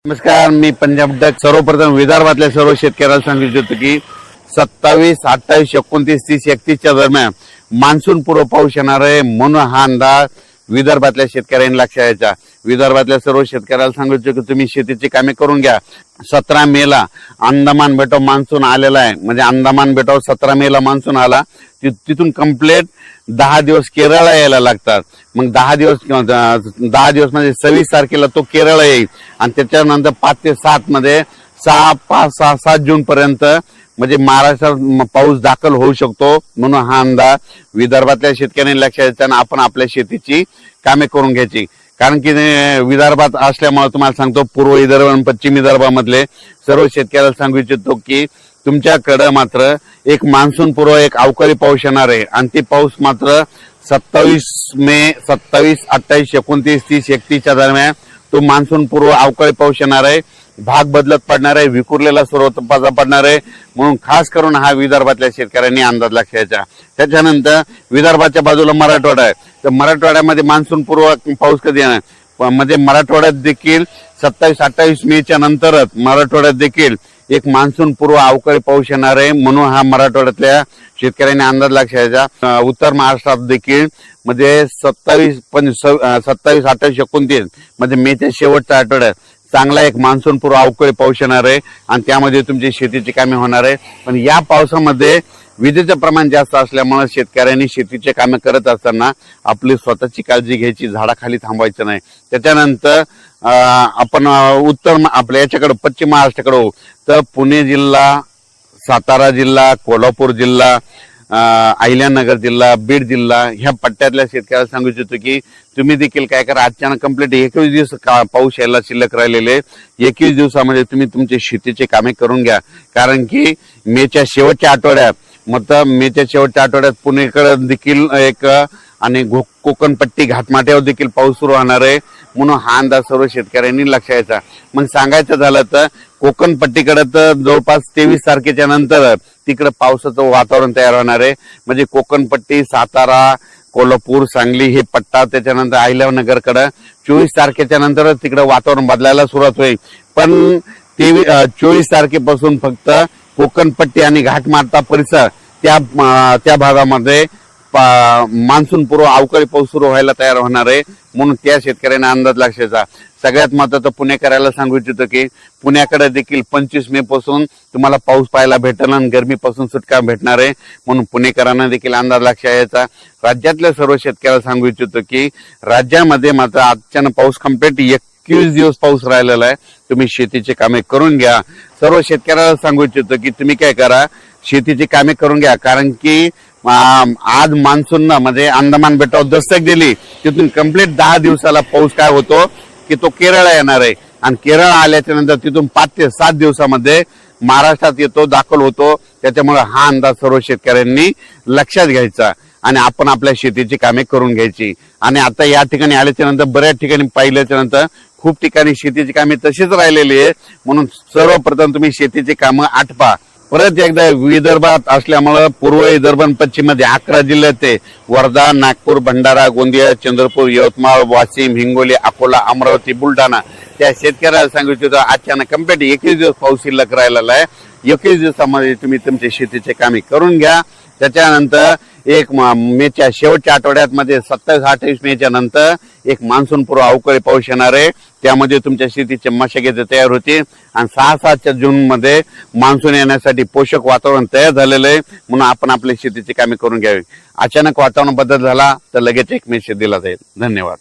नमस्कार, मी पंजाब डक. सर्वप्रथम विदर्भातल्या सर्व शेतकऱ्याला सांगू इच्छितो की 27, 28, 29, 30, 31च्या दरम्यान मान्सून पूर्व पाऊस येणार आहे, म्हणून हा अंदाज विदर्भातल्या शेतकऱ्यांनी लक्षात घ्यायचा. विदर्भातल्या सर्व शेतकऱ्याला सांगू इच्छितो की तुम्ही शेतीची कामे करून घ्या. 17 मेला अंदमान बेटावर मान्सून आलेला आहे. म्हणजे अंदमान बेटावर 17 मेला मान्सून आला, तिथून कंप्लीट 10 दिवस केरळला यायला लागतात. मग 10 दिवस म्हणजे 26 तारखेला तो केरळ येईल आणि त्याच्यानंतर 5 ते 7 मध्ये 7 जून पर्यंत म्हणजे महाराष्ट्रात पाऊस दाखल होऊ शकतो. म्हणून हा अंदाज विदर्भातल्या शेतकऱ्यांनी लक्षात घ्यायचा आणि आपण आपल्या शेतीची कामे करून घ्यायची. कारण की विदर्भात असल्यामुळे तुम्हाला सांगतो, पूर्व विदर्भ आणि पश्चिम विदर्भामधले सर्व शेतकऱ्याला सांगू इच्छितो की तुमच्याकडे मात्र एक मान्सून पूर्व एक अवकाळी पाऊस येणार आहे आणि ते पाऊस मात्र 27 मे, 27, 28, 29, 30, 31च्या दरम्यान तो मान्सून पूर्व अवकाळी पाऊस येणार आहे. भाग बदलत पडणार आहे, विखुरलेला स्वरूपाचा पडणार आहे. म्हणून खास करून हा विदर्भातल्या शेतकऱ्यांनी अंदाज लक्षायचा. त्याच्यानंतर विदर्भाच्या बाजूला मराठवाडा आहे, तर मराठवाड्यामध्ये मान्सून पूर्व पाऊस कधी येणार, म्हणजे मराठवाड्यात देखील 27, 28 मेच्या नंतरच मराठवाड्यात देखील एक मान्सून पूर्व अवकाळी पाऊस येणार आहे. म्हणून हा मराठवाड्यातल्या शेतकऱ्यांनी अंदाज लक्षायचा. उत्तर महाराष्ट्रात देखील म्हणजे 27, 28, 29 म्हणजे मेच्या शेवटच्या आठवड्यात चांगला एक मान्सून पूर्व अवकाळी पाऊस येणार आहे आणि त्यामध्ये तुमची शेतीची कामे होणार आहे. पण या पावसामध्ये विजेचं प्रमाण जास्त असल्यामुळे शेतकऱ्यांनी शेतीचे कामे करत असताना आपली स्वतःची काळजी घ्यायची, झाडाखाली थांबायचं नाही. त्याच्यानंतर आपण आपल्या याच्याकडे पश्चिम महाराष्ट्राकडे होऊ तर पुणे जिल्हा, सातारा जिल्हा, कोल्हापूर जिल्हा, अहिल्यानगर जिल्हा, बीड जिल्हा ह्या पट्ट्यातल्या शेतकऱ्याला सांगू इच्छितो की तुम्ही देखील काय करा, अचानक कंप्लीट 21 दिवस पाऊस यायला शिल्लक राहिलेले 21 दिवसामध्ये तुम्ही तुमची शेतीची कामे करून घ्या. कारण की मेच्या शेवटच्या आठवड्यात पुणेकडे देखील एक आणि कोकणपट्टी घाटमाथ्यावर देखील पाऊस सुरू होणार आहे. म्हणून हा अंदाज सर्व शेतकऱ्यांनी लक्षात घ्यायचा. मग सांगायचं झालं तर कोकणपट्टीकडे तर जवळपास 23 तारखेच्या नंतर तिकडे पावसाचं वातावरण तयार होणार आहे. म्हणजे कोकणपट्टी, सातारा, कोल्हापूर, सांगली हे पट्टा, त्याच्यानंतर अहिल्यानगरकडे 24 तारखेच्या नंतर तिकडे वातावरण बदलायला सुरुवात होईल. पण 24 तारखेपासून फक्त कोकणपट्टी आणि घाटमाथा परिसर त्या भागामध्ये मान्सून पूर्व अवकाळी पाऊस सुरू व्हायला तयार होणार आहे. म्हणून त्या शेतकऱ्यांना अंदाज लक्षाचा. सगळ्यात महत्वाचं पुणेकराला सांगू इच्छितो की पुण्याकडे देखील 25 मे पासून तुम्हाला पाऊस पाहायला भेटेल आणि गरमीपासून सुटका भेटणार आहे. म्हणून पुणेकरांना देखील अंदाज लक्षात यायचा. राज्यातल्या सर्व शेतकऱ्याला सांगू इच्छितो की राज्यामध्ये मात्र अचानक पाऊस कंप्लीट 21 दिवस पाऊस राहिलेला आहे. तुम्ही शेतीची कामे करून घ्या. सर्व शेतकऱ्याला सांगू इच्छितो की तुम्ही काय करा, शेतीची कामे करून घ्या. कारण की आज मान्सून म्हणजे अंदमान बेटावर दस्तक दिली, तिथून कंप्लीट 10 दिवसाला पाऊस काय होतो की तो केरळला येणार आहे आणि केरळ आल्याच्या नंतर तिथून 5 ते 7 दिवसामध्ये महाराष्ट्रात येतो, दाखल होतो. त्याच्यामुळे हा अंदाज सर्व शेतकऱ्यांनी लक्षात घ्यायचा आणि आपण आपल्या शेतीची कामे करून घ्यायची. आणि आता या ठिकाणी आल्याच्या नंतर बऱ्याच ठिकाणी पाहिल्याच्या नंतर खूप ठिकाणी शेतीची कामे तशीच राहिलेली आहे. म्हणून सर्वप्रथम तुम्ही शेतीची कामं आटपा. परत एकदा विदर्भात असल्यामुळे पूर्व विदर्भ आणि पश्चिम मध्ये 11 जिल्ह्यात ते वर्धा, नागपूर, भंडारा, गोंदिया, चंद्रपूर, यवतमाळ, वाशिम, हिंगोली, अकोला, अमरावती, बुलढाणा त्या शेतकऱ्याला सांगू इच्छितो अचानक कंप्लीट 21 दिवस पाऊस शिल्लक राहिलेला आहे. 21 दिवसामध्ये तुम्ही तुमचे शेतीचे कामे करून घ्या. त्याच्यानंतर एक मेच्या शेवटच्या आठवड्यात मध्ये 27, 28 मेच्या नंतर एक मान्सून पूर्व अवकाळी पाऊस येणार आहे. त्यामध्ये तुमच्या शेतीचे मशागत तयार होतील आणि 6-7 जून मध्ये मान्सून येण्यासाठी पोषक वातावरण तयार झालेलं आहे. म्हणून आपण आपल्या शेतीची कामे करून घ्यावी. अचानक वातावरण बदल झाला तर लगेच एक मेसेज दिला जाईल. धन्यवाद.